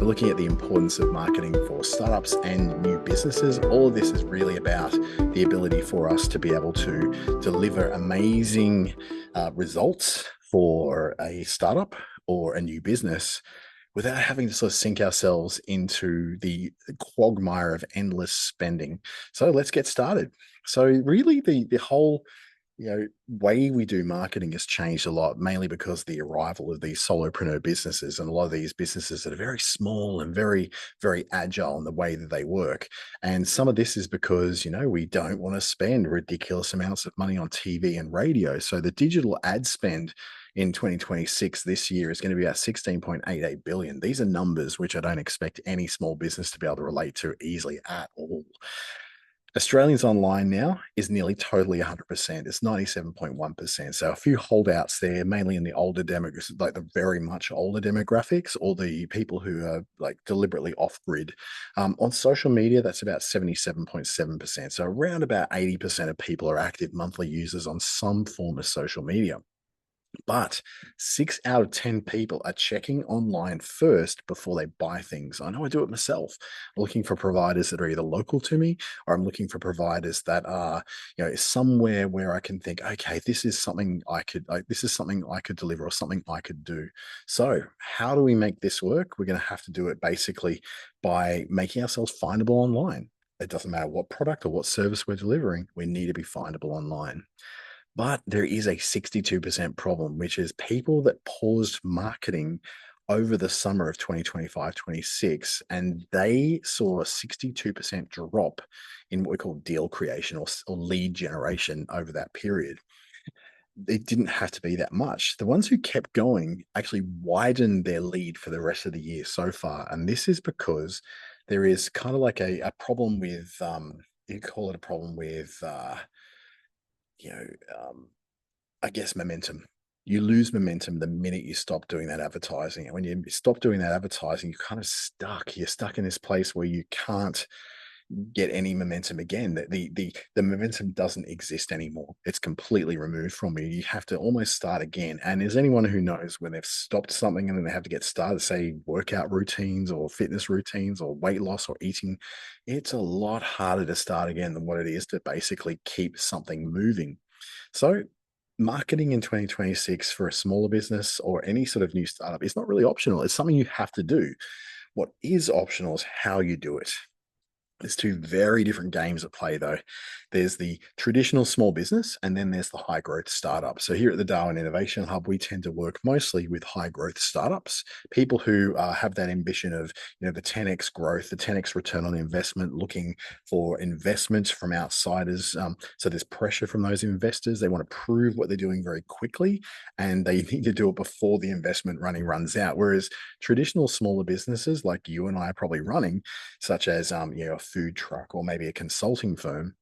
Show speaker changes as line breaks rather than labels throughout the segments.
we're looking at the importance of marketing for startups and new businesses. All of this is really about the ability for us to be able to deliver amazing results for a startup or a new business without having to sort of sink ourselves into the quagmire of endless spending. So let's get started. So really the whole way we do marketing has changed a lot, mainly because of the arrival of these solopreneur businesses and a lot of these businesses that are very small and very, very agile in the way that they work. And some of this is because, we don't want to spend ridiculous amounts of money on TV and radio. So the digital ad spend in 2026 this year is going to be about 16.88 billion. These are numbers which I don't expect any small business to be able to relate to easily at all. Australians online now is nearly totally 100%. It's 97.1%. So a few holdouts there, mainly in the older demographics, like the very much older demographics, or the people who are like deliberately off grid. On social media, that's about 77.7%. So around about 80% of people are active monthly users on some form of social media. But 6 out of 10 people are checking online first before they buy things. I know I do it myself. I'm looking for providers that are either local to me, or I'm looking for providers that are, somewhere where I can think, okay, this is something I could deliver or something I could do. So how do we make this work? We're going to have to do it basically by making ourselves findable online. It doesn't matter what product or what service we're delivering, we need to be findable online. But there is a 62% problem, which is people that paused marketing over the summer of 2025-26, and they saw a 62% drop in what we call deal creation or lead generation over that period. It didn't have to be that much. The ones who kept going actually widened their lead for the rest of the year so far. And this is because there is kind of like a problem with, you call it a problem with, you know, um, I guess momentum. You lose momentum the minute you stop doing that advertising. And when you stop doing that advertising, you're kind of stuck. You're stuck in this place where you can't get any momentum again. The momentum doesn't exist anymore. It's completely removed from you. You have to almost start again. And as anyone who knows, when they've stopped something and then they have to get started, say workout routines or fitness routines or weight loss or eating, it's a lot harder to start again than what it is to basically keep something moving. So marketing in 2026 for a smaller business or any sort of new startup is not really optional. It's something you have to do. What is optional is how you do it. There's two very different games at play, though. There's the traditional small business, and then there's the high growth startup. So here at the Darwin Innovation Hub, we tend to work mostly with high growth startups, people who have that ambition of, the 10x growth, the 10x return on investment, looking for investments from outsiders. So there's pressure from those investors. They want to prove what they're doing very quickly, and they need to do it before the investment runs out. Whereas traditional smaller businesses like you and I are probably running, such as a food truck or maybe a consulting firm,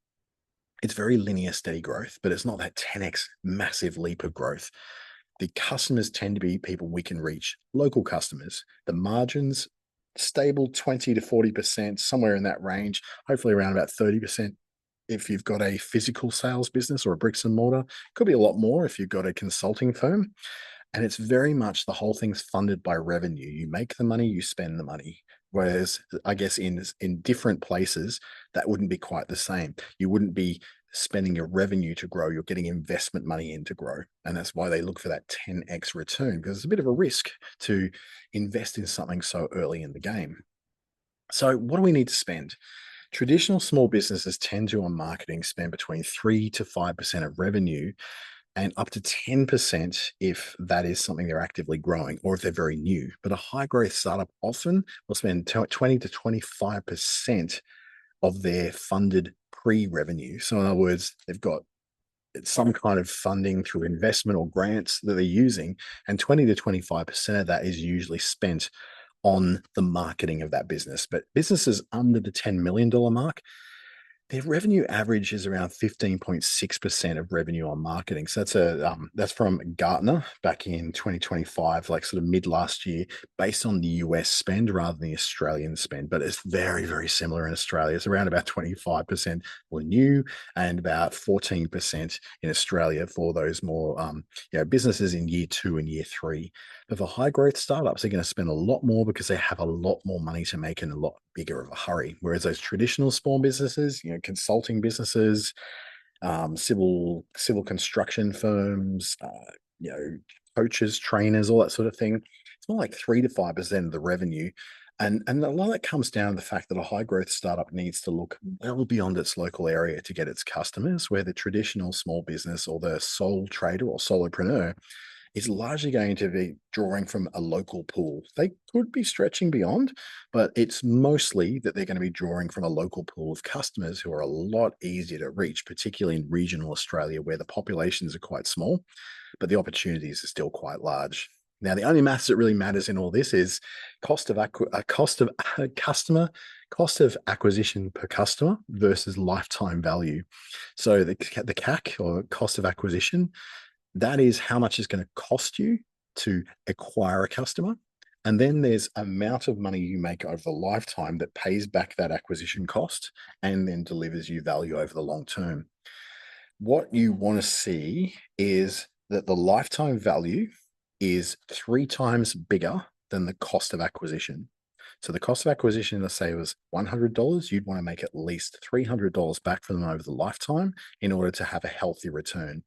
it's very linear, steady growth, but it's not that 10x massive leap of growth. The customers tend to be people we can reach, local customers. The margins, stable 20 to 40%, somewhere in that range, hopefully around about 30% if you've got a physical sales business or a bricks and mortar. Could be a lot more if you've got a consulting firm. And it's very much the whole thing's funded by revenue. You make the money, you spend the money. Whereas I guess in different places, that wouldn't be quite the same. You wouldn't be spending your revenue to grow. You're getting investment money in to grow. And that's why they look for that 10x return, because it's a bit of a risk to invest in something so early in the game. So what do we need to spend? Traditional small businesses tend to, on marketing, spend between 3 to 5% of revenue and up to 10% if that is something they're actively growing or if they're very new. But a high growth startup often will spend 20 to 25% of their funded pre-revenue. So in other words, they've got some kind of funding through investment or grants that they're using, and 20 to 25% of that is usually spent on the marketing of that business. But businesses under the $10 million mark, Their revenue average is around 15.6% of revenue on marketing. So that's from Gartner back in 2025, like sort of mid last year, based on the US spend rather than the Australian spend. But it's very, very similar in Australia. It's around about 25% for new and about 14% in Australia for those more businesses in year 2 and year 3. But for high growth startups, they're going to spend a lot more because they have a lot more money to make in a lot bigger of a hurry. Whereas those traditional small businesses, consulting businesses, civil construction firms, coaches, trainers, all that sort of thing, it's more like 3 to 5% of the revenue. And a lot of that comes down to the fact that a high growth startup needs to look well beyond its local area to get its customers, where the traditional small business or the sole trader or solopreneur is largely going to be drawing from a local pool. They could be stretching beyond, but it's mostly that they're going to be drawing from a local pool of customers who are a lot easier to reach, particularly in regional Australia, where the populations are quite small, but the opportunities are still quite large. Now, the only maths that really matters in all this is cost of acquisition per customer versus lifetime value. So the CAC, or cost of acquisition, that is how much it's going to cost you to acquire a customer. And then there's amount of money you make over the lifetime that pays back that acquisition cost and then delivers you value over the long term. What you want to see is that the lifetime value is 3 times bigger than the cost of acquisition. So the cost of acquisition, let's say, was $100. You'd want to make at least $300 back from them over the lifetime in order to have a healthy return.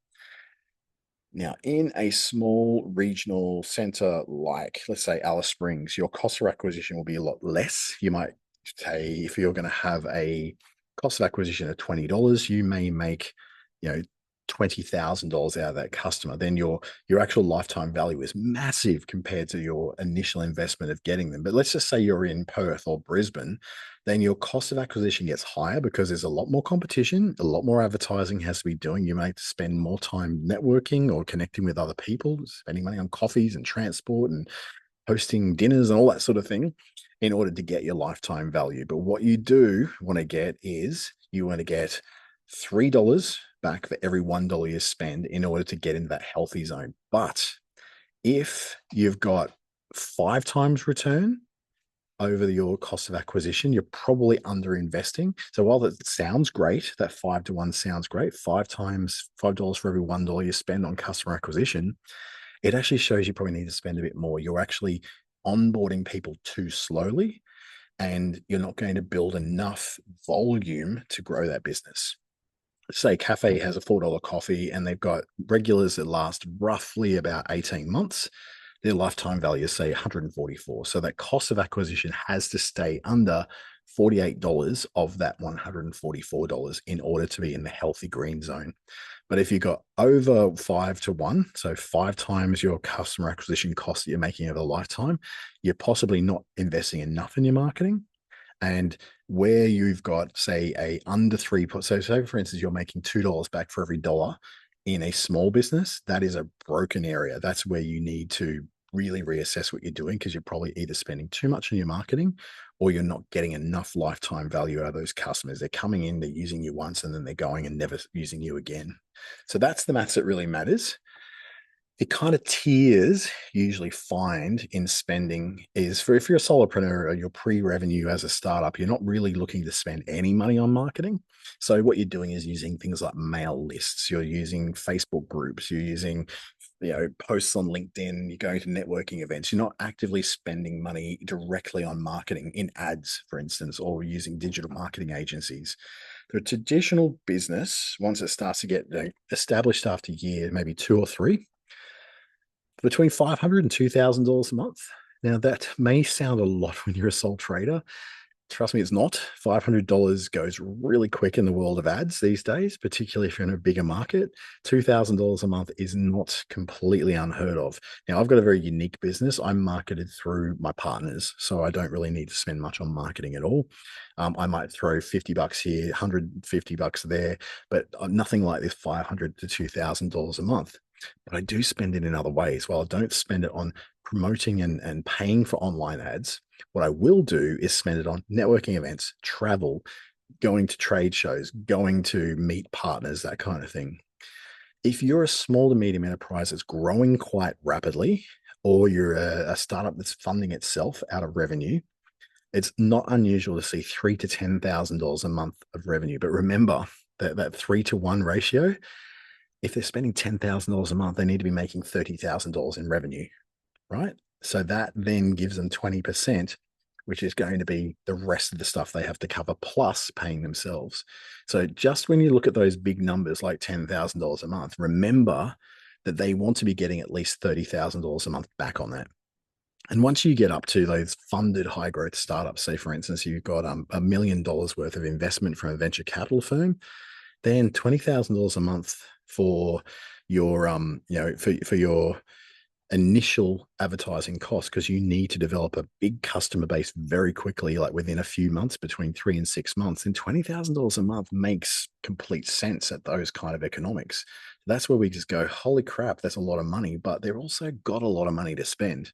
Now, in a small regional center like, let's say, Alice Springs, your cost of acquisition will be a lot less. You might say, if you're going to have a cost of acquisition of $20, you may make, $20,000 out of that customer. Then your actual lifetime value is massive compared to your initial investment of getting them. But let's just say you're in Perth or Brisbane, then your cost of acquisition gets higher because there's a lot more competition, a lot more advertising has to be doing. You may have to spend more time networking or connecting with other people, spending money on coffees and transport and hosting dinners and all that sort of thing in order to get your lifetime value. But what you do want to get is you want to get $3 back for every $1 you spend in order to get into that healthy zone. But if you've got 5 times return over your cost of acquisition, you're probably under investing. So while that sounds great, that 5 to 1 sounds great, $5 for every $1 you spend on customer acquisition, it actually shows you probably need to spend a bit more. You're actually onboarding people too slowly, and you're not going to build enough volume to grow that business. Say Cafe has a $4 coffee and they've got regulars that last roughly about 18 months. Their lifetime value is, say, 144. So that cost of acquisition has to stay under $48 of that $144 in order to be in the healthy green zone. But if you got over 5 to 1, so 5 times your customer acquisition cost that you're making over a lifetime, you're possibly not investing enough in your marketing. And where you've got, say, a under 3, so say, for instance, you're making $2 back for every dollar in a small business, that is a broken area. That's where you need to really reassess what you're doing, because you're probably either spending too much on your marketing or you're not getting enough lifetime value out of those customers. They're coming in, they're using you once, and then they're going and never using you again. So that's the maths that really matters. The kind of tiers you usually find in spending is, for if you're a solopreneur or you're pre-revenue as a startup, you're not really looking to spend any money on marketing. So what you're doing is using things like mail lists, you're using Facebook groups, you're using posts on LinkedIn, you're going to networking events. You're not actively spending money directly on marketing in ads, for instance, or using digital marketing agencies. The traditional business, once it starts to get established after a year, maybe 2 or 3, between $500 and $2,000 a month. Now, that may sound a lot when you're a sole trader. Trust me, it's not. $500 goes really quick in the world of ads these days, particularly if you're in a bigger market. $2,000 a month is not completely unheard of. Now, I've got a very unique business. I'm marketed through my partners, so I don't really need to spend much on marketing at all. I might throw $50 here, $150 there, but nothing like this $500 to $2,000 a month. But I do spend it in other ways. While I don't spend it on promoting and paying for online ads, what I will do is spend it on networking events, travel, going to trade shows, going to meet partners, that kind of thing. If you're a small to medium enterprise that's growing quite rapidly, or you're a startup that's funding itself out of revenue, it's not unusual to see $3,000 to $10,000 a month of revenue. But remember that 3-to-1 ratio, if they're spending $10,000 a month, they need to be making $30,000 in revenue, right? So that then gives them 20%, which is going to be the rest of the stuff they have to cover plus paying themselves. So just when you look at those big numbers like $10,000 a month, remember that they want to be getting at least $30,000 a month back on that. And once you get up to those funded high growth startups, say for instance, you've got $1 million worth of investment from a venture capital firm, then $20,000 a month for your for your initial advertising costs, because you need to develop a big customer base very quickly, like within a few months, between 3 and 6 months, and $20,000 a month makes complete sense at those kind of economics. That's where we just go, holy crap, that's a lot of money, but they've also got a lot of money to spend.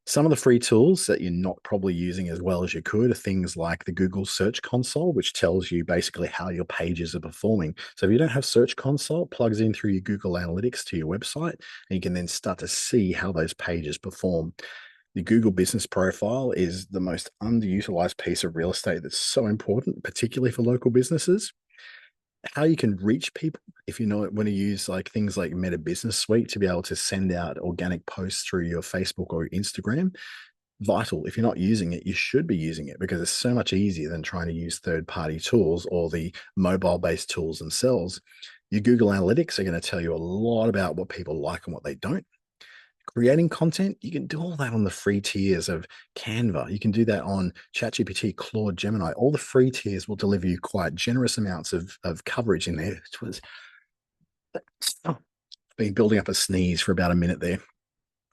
Some of the free tools that you're not probably using as well as you could are things like the Google Search Console, which tells you basically how your pages are performing. So if you don't have Search Console, it plugs in through your Google Analytics to your website, and you can then start to see how those pages perform. The Google Business Profile is the most underutilized piece of real estate that's so important, particularly for local businesses. How you can reach people, if you know want to use like things like Meta Business Suite to be able to send out organic posts through your Facebook or Instagram, vital. If you're not using it, you should be using it, because it's so much easier than trying to use third-party tools or the mobile-based tools themselves. Your Google Analytics are going to tell you a lot about what people like and what they don't. Creating content, you can do all that on the free tiers of Canva. You can do that on ChatGPT, Claude, Gemini. All the free tiers will deliver you quite generous amounts of coverage in there. It was been building up a sneeze for about a minute there.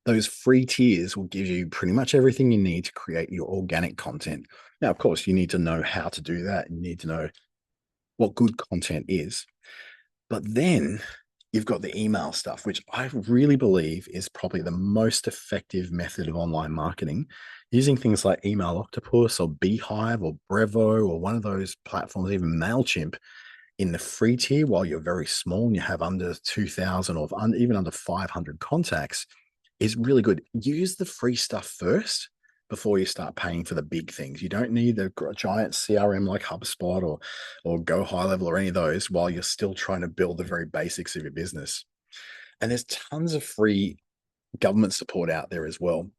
Those free tiers will give you pretty much everything you need to create your organic content. Now, of course, you need to know how to do that. You need to know what good content is. But then you've got the email stuff, which I really believe is probably the most effective method of online marketing, using things like Email Octopus or Beehive or Brevo or one of those platforms, even MailChimp, in the free tier while you're very small and you have under 2,000 or even under 500 contacts is really good. Use the free stuff first before you start paying for the big things. You don't need a giant CRM like HubSpot or Go High Level or any of those while you're still trying to build the very basics of your business. And there's tons of free government support out there as well.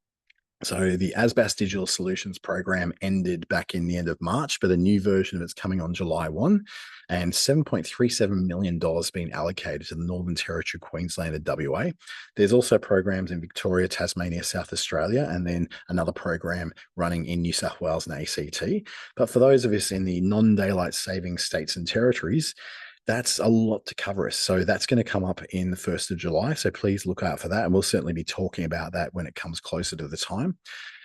So the ASBAS Digital Solutions program ended back in the end of March, but a new version of it's coming on July 1, and $7.37 million being allocated to the Northern Territory, Queensland, and WA. There's also programs in Victoria, Tasmania, South Australia, and then another program running in New South Wales and ACT. But for those of us in the non-daylight saving states and territories, that's a lot to cover us. So that's going to come up in the 1st of July. So please look out for that. And we'll certainly be talking about that when it comes closer to the time.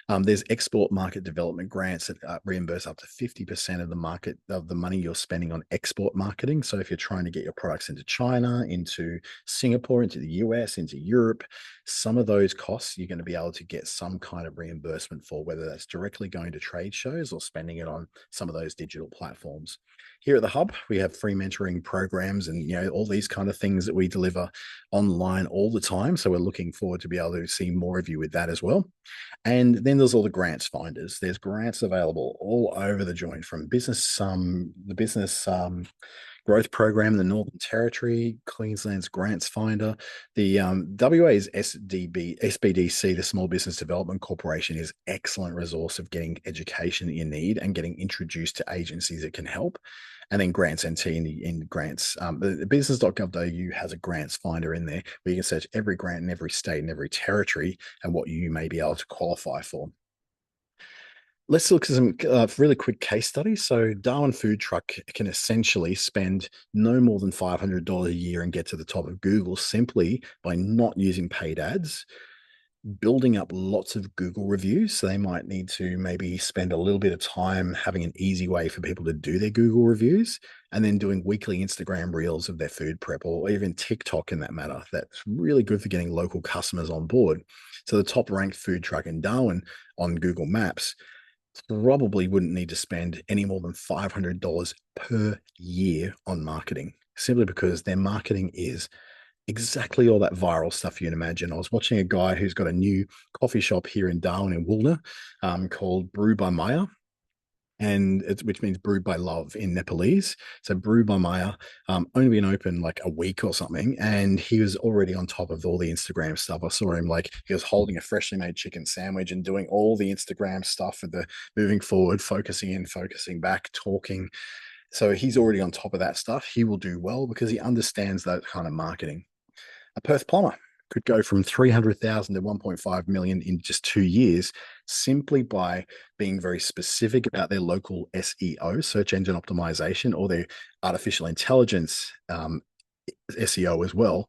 There's export market development grants that reimburse up to 50% of the money you're spending on export marketing. So if you're trying to get your products into China, into Singapore, into the US, into Europe, some of those costs you're going to be able to get some kind of reimbursement for, whether that's directly going to trade shows or spending it on some of those digital platforms. Here at the Hub, we have free mentoring programs and all these kind of things that we deliver online all the time. So we're looking forward to be able to see more of you with that as well. And then there's all the grants finders. There's grants available all over the joint, from the business growth program, the Northern Territory, Queensland's Grants Finder, the WA's SBDC, the Small Business Development Corporation, is excellent resource of getting education that you need and getting introduced to agencies that can help. And then Grants NT in grants. The business.gov.au has a grants finder in there where you can search every grant in every state and every territory and what you may be able to qualify for. Let's look at some really quick case studies. So Darwin Food Truck can essentially spend no more than $500 a year and get to the top of Google simply by not using paid ads, building up lots of Google reviews. So they might need to maybe spend a little bit of time having an easy way for people to do their Google reviews, and then doing weekly Instagram reels of their food prep, or even TikTok in that matter. That's really good for getting local customers on board. So the top ranked food truck in Darwin on Google Maps probably wouldn't need to spend any more than $500 per year on marketing, simply because their marketing is exactly all that viral stuff you can imagine. I was watching a guy who's got a new coffee shop here in Darwin in Woolner, called Brew by Maya, and it's which means brewed by love in Nepalese. So Brew by Maya, only been open like a week or something, and he was already on top of all the Instagram stuff. I saw him like he was holding a freshly made chicken sandwich and doing all the Instagram stuff for the moving forward, focusing in, focusing back, talking. So he's already on top of that stuff. He will do well because he understands that kind of marketing. A Perth plumber could go from 300,000 to 1.5 million in just 2 years simply by being very specific about their local SEO, search engine optimization, or their artificial intelligence SEO as well,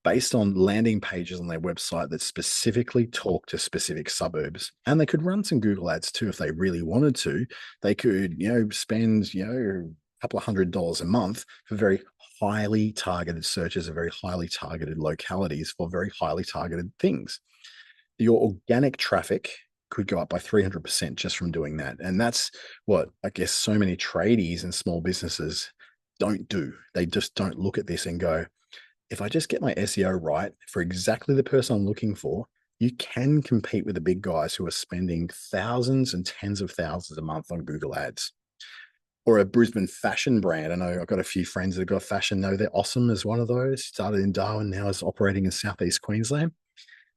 based on landing pages on their website that specifically talk to specific suburbs. And they could run some Google ads too if they really wanted to. They could, spend, a couple of $100 a month for very highly targeted searches of very highly targeted localities for very highly targeted things. Your organic traffic could go up by 300% just from doing that. And that's what I guess so many tradies and small businesses don't do. They just don't look at this and go, if I just get my SEO right for exactly the person I'm looking for, you can compete with the big guys who are spending thousands and tens of thousands a month on Google ads. Or a Brisbane fashion brand. I know I've got a few friends that have got fashion. Know they're awesome as one of those. Started in Darwin, now is operating in Southeast Queensland.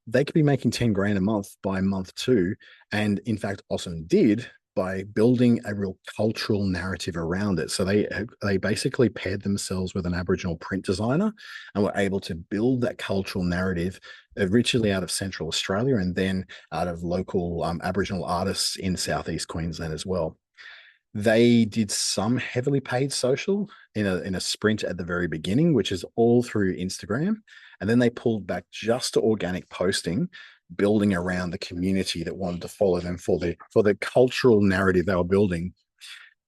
They could be making 10 grand a month by month two. And in fact, Awesome did by building a real cultural narrative around it. So they basically paired themselves with an Aboriginal print designer and were able to build that cultural narrative originally out of Central Australia and then out of local Aboriginal artists in Southeast Queensland as well. They did some heavily paid social in a sprint at the very beginning, which is all through Instagram. And then they pulled back just to organic posting, building around the community that wanted to follow them for the cultural narrative they were building.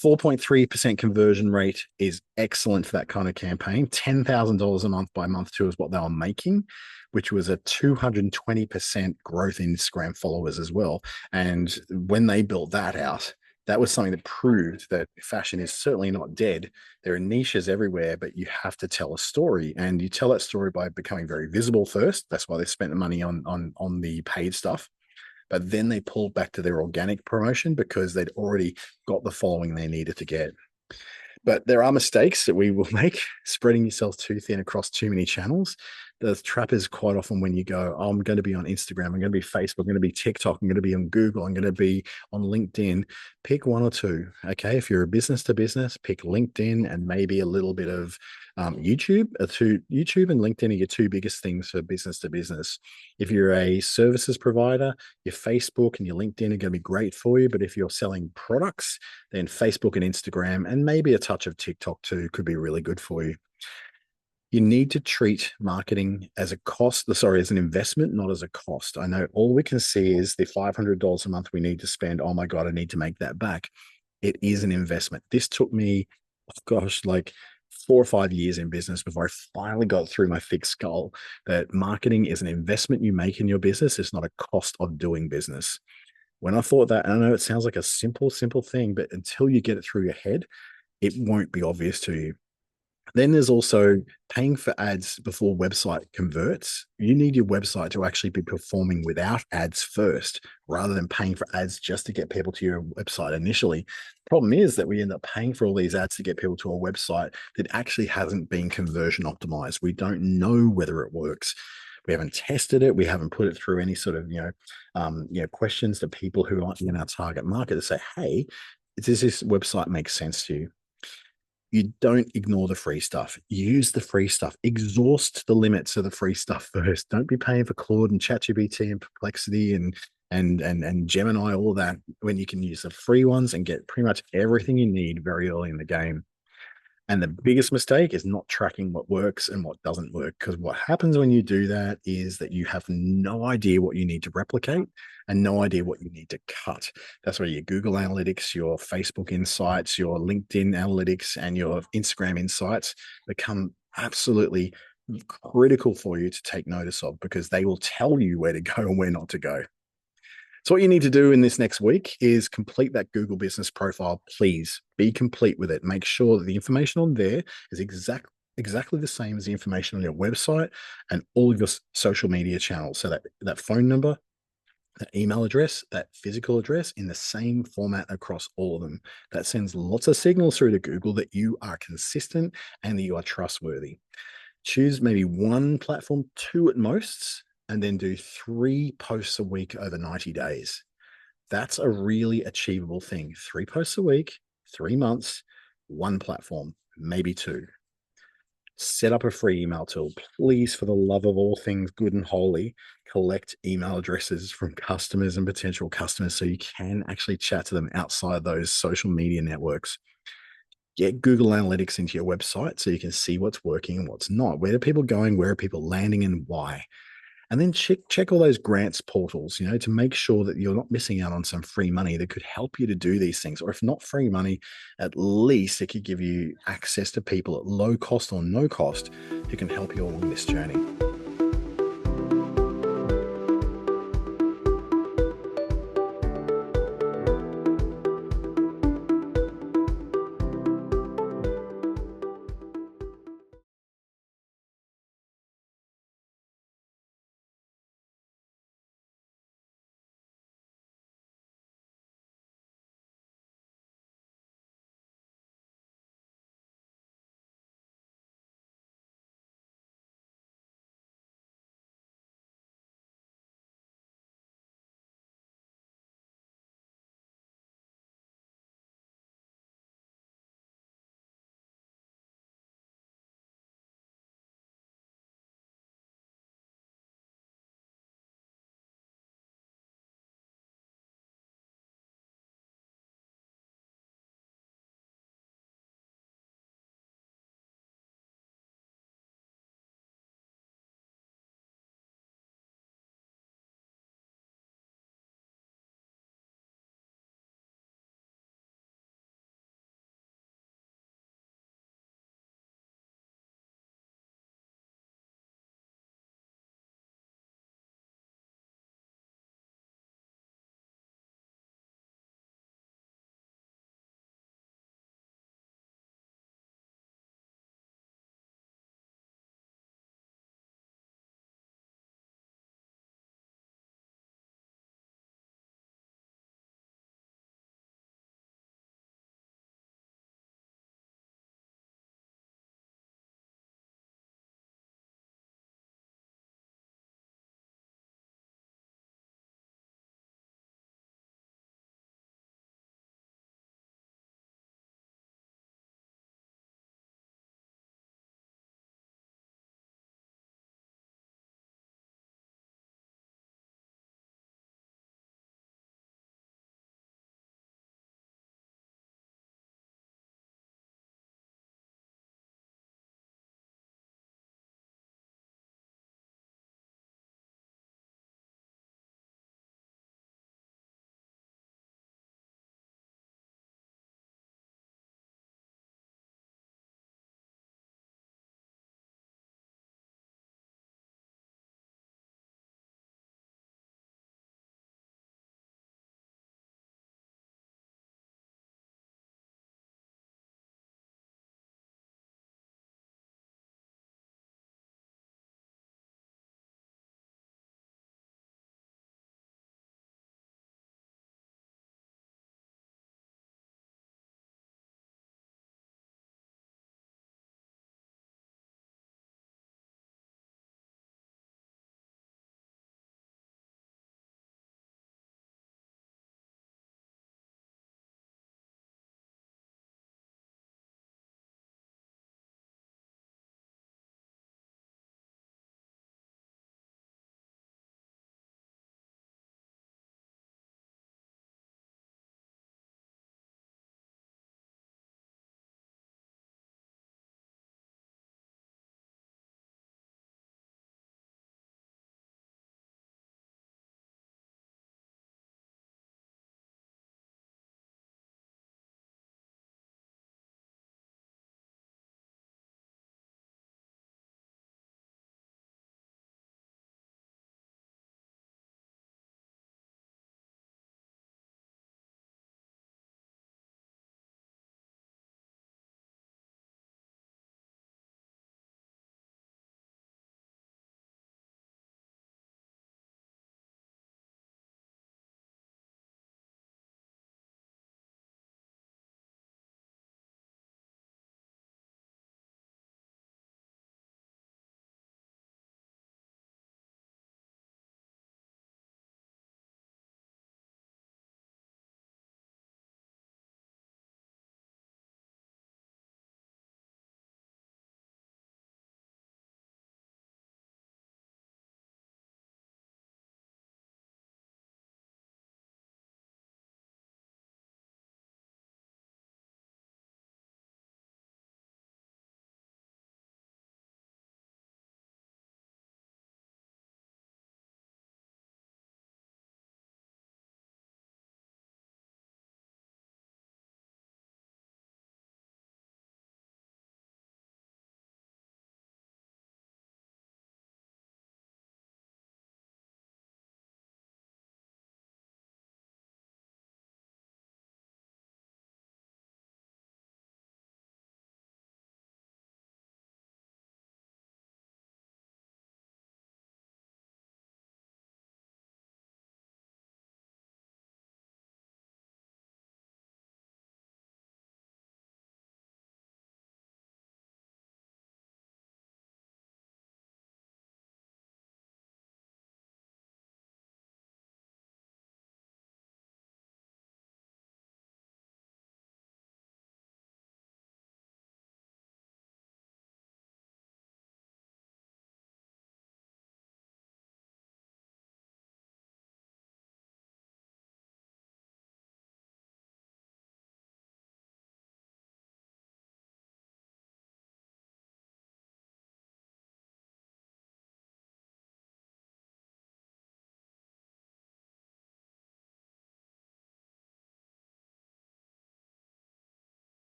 4.3% conversion rate is excellent for that kind of campaign. $10,000 a month by month two is what they were making, which was a 220% growth in Instagram followers as well. And when they built that out, that was something that proved that fashion is certainly not dead. There are niches everywhere, but you have to tell a story, and you tell that story by becoming very visible first. That's why they spent the money on the paid stuff. But then they pulled back to their organic promotion because they'd already got the following they needed to get. But there are mistakes that we will make, spreading yourself too thin across too many channels. The trap is quite often when you go, oh, I'm going to be on Instagram, I'm going to be Facebook, I'm going to be TikTok, I'm going to be on Google, I'm going to be on LinkedIn. Pick one or two. Okay. If you're a business to business, pick LinkedIn and maybe a little bit of YouTube. YouTube and LinkedIn are your two biggest things for business to business. If you're a services provider, your Facebook and your LinkedIn are going to be great for you. But if you're selling products, then Facebook and Instagram and maybe a touch of TikTok too could be really good for you. You need to treat marketing as as an investment, not as a cost. I know all we can see is the $500 a month we need to spend. Oh my God, I need to make that back. It is an investment. This took me, like 4 or 5 years in business before I finally got through my thick skull that marketing is an investment you make in your business. It's not a cost of doing business. When I thought that, I know it sounds like a simple thing, but until you get it through your head, it won't be obvious to you. Then there's also paying for ads before website converts. You need your website to actually be performing without ads first, rather than paying for ads just to get people to your website initially. Problem is that we end up paying for all these ads to get people to a website that actually hasn't been conversion optimized. We don't know whether it works. We haven't tested it. We haven't put it through any sort of questions to people who aren't in our target market to say, hey, does this website make sense to you? You don't ignore the free stuff. Use the free stuff. Exhaust the limits of the free stuff first. Don't be paying for Claude and ChatGPT and Perplexity and Gemini, all of that, when you can use the free ones and get pretty much everything you need very early in the game. And the biggest mistake is not tracking what works and what doesn't work. Because what happens when you do that is that you have no idea what you need to replicate and no idea what you need to cut. That's where your Google Analytics, your Facebook Insights, your LinkedIn Analytics, and your Instagram Insights become absolutely critical for you to take notice of, because they will tell you where to go and where not to go. So what you need to do in this next week is complete that Google Business Profile. Please be complete with it. Make sure that the information on there is exactly the same as the information on your website and all of your social media channels. So that phone number, that email address, that physical address in the same format across all of them. That sends lots of signals through to Google that you are consistent and that you are trustworthy. Choose maybe one platform, two at most, and then do 3 posts a week over 90 days. That's a really achievable thing. 3 posts a week, 3 months, one platform, maybe two. Set up a free email tool. Please, for the love of all things good and holy, collect email addresses from customers and potential customers so you can actually chat to them outside those social media networks. Get Google Analytics into your website so you can see what's working and what's not. Where are people going? Where are people landing and why? And then check all those grants portals, to make sure that you're not missing out on some free money that could help you to do these things. Or if not free money, at least it could give you access to people at low cost or no cost who can help you along this journey.